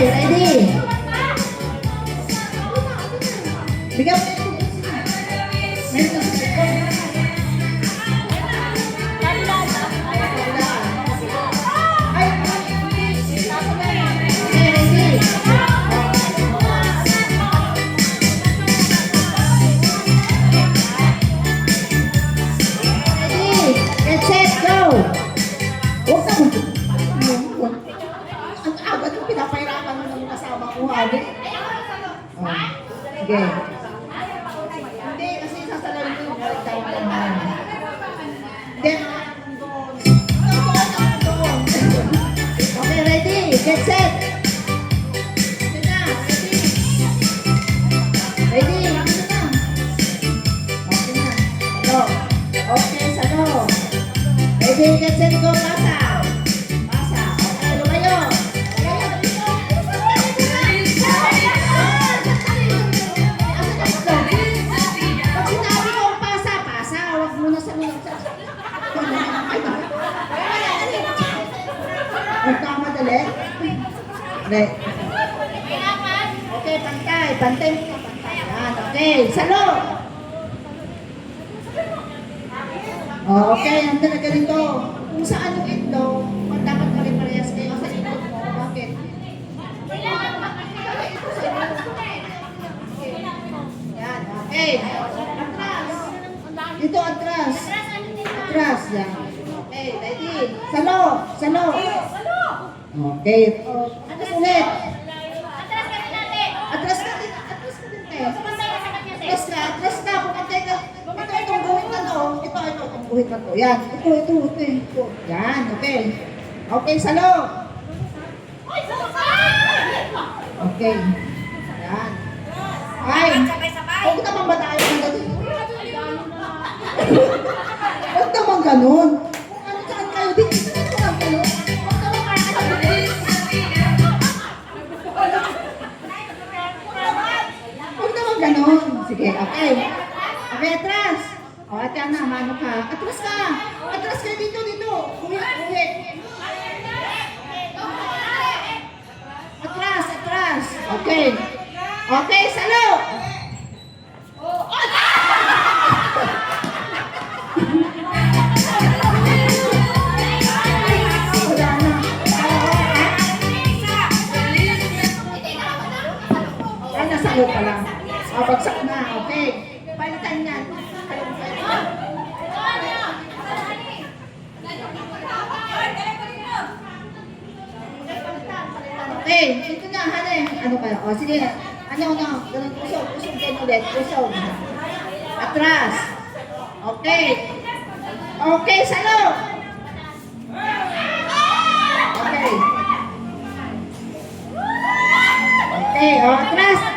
ready? Bigyan mo ito. Ang agad yung pinapahirapan mo ng kasama ko, Ade. Oh, sige. Hindi, kasi sasalawin ko yung balik tayo ng mga. Hindi. Okay, ready? Get set. Sige na, ready? Ready? Ano na? Okay na. Salo. Okay, salo. Ready, get set, go, pasa. Magkamadali. Okay. Okay, pantay. Pantay mo na pantay. Yan, okay. Salo! Oh, okay, handa na ganito. Kung saan yung itlog, dapat pare-parehas kayo sa itlog mo. Bakit? Yan, okay. Atras. Dito, atras. Atras, yan. Okay, ready. Salo! Salo! Okay. Atras ulit. Atras ka rin natin. Atras ka din. Atras ka din, te. Pantay ka sa kanya, te. Atras ka. Atras ka. Pumantay ka. Ito, itong guhit na to. Ito, itong guhit na to. Yan. Ito. Yan, okay. Okay, salo. Okay. Yan. Ay. Huwag naman ba tayo na dito? Huwag naman ganun. Kung ano saan kayo, dito na kayo. Huwag naman kayo. Huwag naman ganun. Sige, okay. Okay, atras. O, ate Ana, mano ka. Atras ka. Atras ka dito. Uwi. Atras. Okay. Okay, salo. Ay, nasalo pa lang. Bagsak na. Okay. Palitan yan. Okay, ito na, hane. Ano kayo? O, sige. Ano. Ganun, usog kayo ulit. Usog. Atras. Okay. Okay, salo. Okay. Okay, o, atras.